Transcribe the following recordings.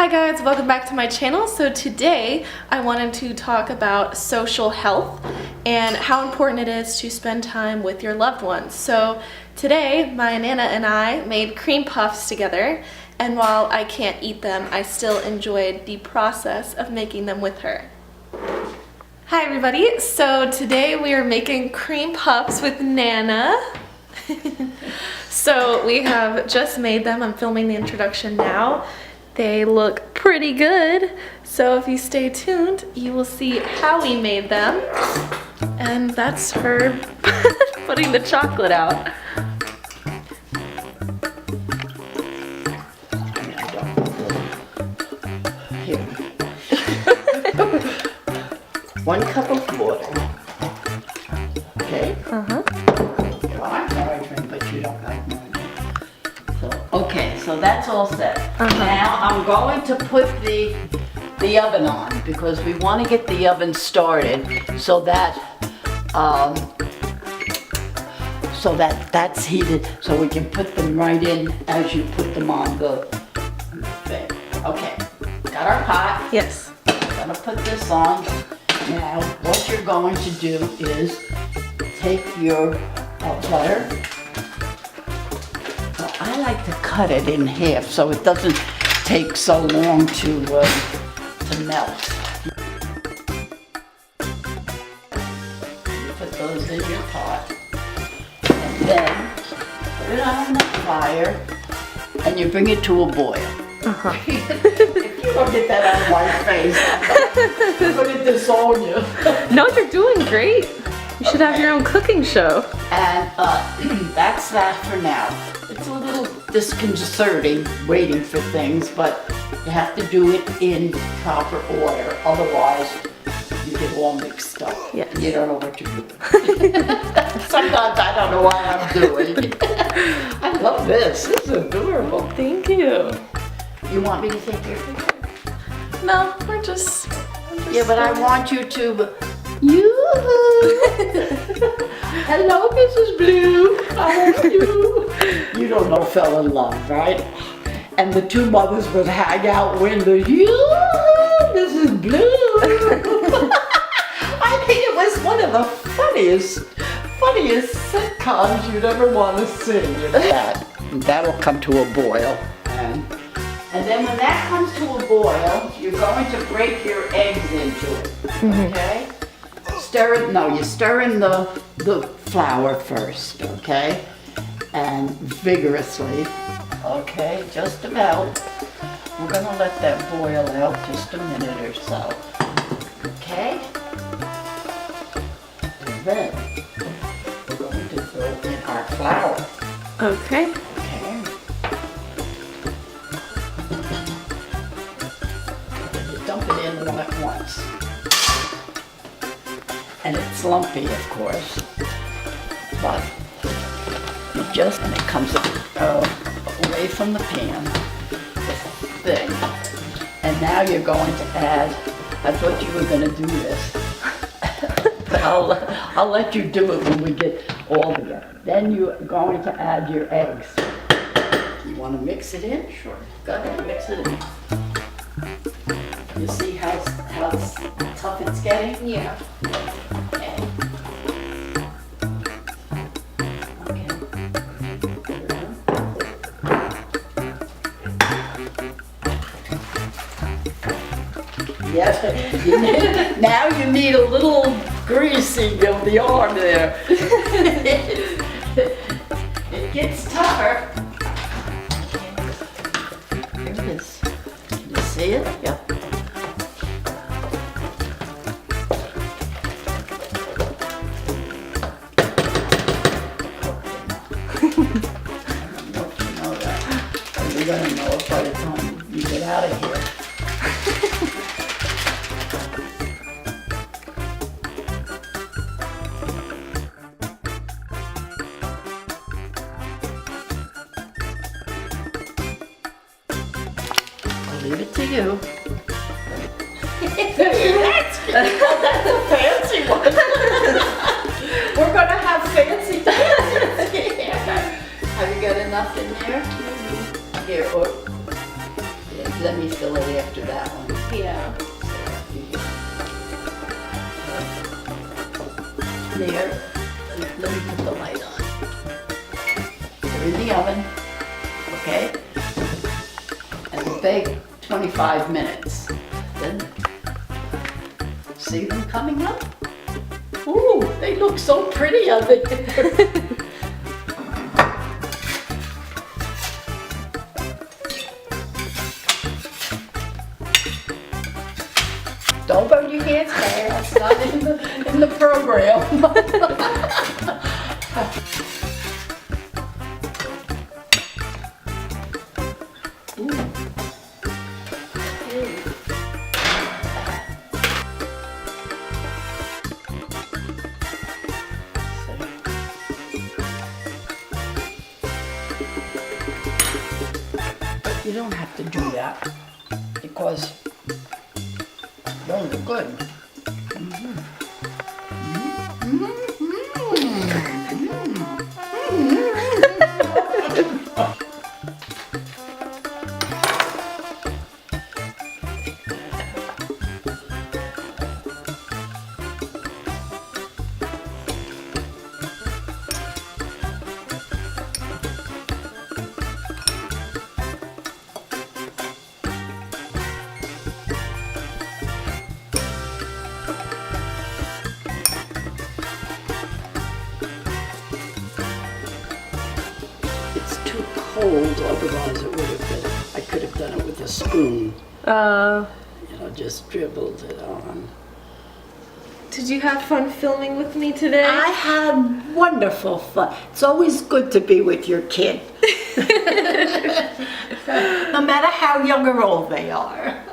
Hi guys, welcome back to my channel. So today I wanted to talk about social health and how important it is to spend time with your loved ones. So today my Nana and I made cream puffs together, and while I can't eat them, I still enjoyed the process of making them with her. Hi everybody, so today we are making cream puffs with Nana. So we have just made them. I'm filming the introduction now. They look pretty good, so if you stay tuned, you will see how we made them. And that's her putting the chocolate out. Here. 1 cup of water. Okay? Uh-huh. I'm margarine, but you don't like margarine. So, okay, so that's all set. Now I'm going to put the oven on because we want to get the oven started so that that's heated, so we can put them right in as you put them on the thing. Okay, got our pot. Yes. I'm gonna put this on. Now, what you're going to do is take your butter. Well, I like to cut it in half so it doesn't take so long to melt. You put those in your pot, and then put it on the fire, and you bring it to a boil. If you don't get that out of my face, I'm going to disown you. No, you're doing great. You should have your own cooking show. And that's that for now. It's a little disconcerting waiting for things, but you have to do it in proper order. Otherwise, you get all mixed up. Yes. You don't know what you're doing. Sometimes I don't know what I'm doing. I love this. This is adorable. Thank you. You want me to take your picture? No, I'm just Yeah, but I want you to. Hello, Mrs. Blue. How are you? You don't know fell in love, right? And the two mothers would hang out windows. Mrs. Blue. I think it was one of the funniest sitcoms you'd ever want to see. That'll come to a boil. And then when that comes to a boil, you're going to break your eggs into it, okay? You stir in the flour first, okay? And vigorously, okay, just about. We're gonna let that boil out just a minute or so, okay? And then we're going to throw in our flour. okay. Okay. You dump it in all at once. And it's lumpy, of course. But and it comes away from the pan, this thing. And now you're going to add, I thought you were going to do this. But I'll let you do it when we get all together. Then you're going to add your eggs. You want to mix it in? Sure. Go ahead, mix it in. You see how tough it's getting? Yeah. Okay. Yes, now you need a little greasing of the arm there. It gets tougher. Here it is. Can you see it? Yep. You're gonna know it by the time you get out of here. I'll leave it to you. That's a fancy one. We're gonna have fancy dances here. Have you got enough in there? Here, or yeah. let me fill it after that one. Yeah. There, let me put the light on. They're in the oven, okay? And they bake 25 minutes. Then, see them coming up? Ooh, they look so pretty on there. Don't burn your hands, Claire. That's not in the program. You don't have to do that because those are good. It's too cold, otherwise it would have been, I could have done it with a spoon. You know, just dribbled it on. Did you have fun filming with me today? I had wonderful fun. It's always good to be with your kid. No matter how young or old they are.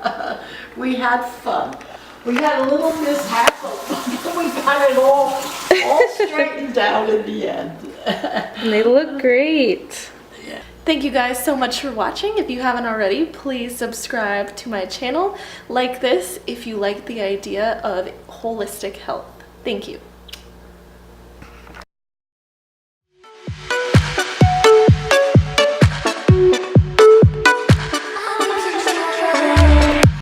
We had fun. We had a little mishap, but we got it all straightened out in the end. They look great. Thank you guys so much for watching. If you haven't already, please subscribe to my channel. Like this if you like the idea of holistic health. Thank you.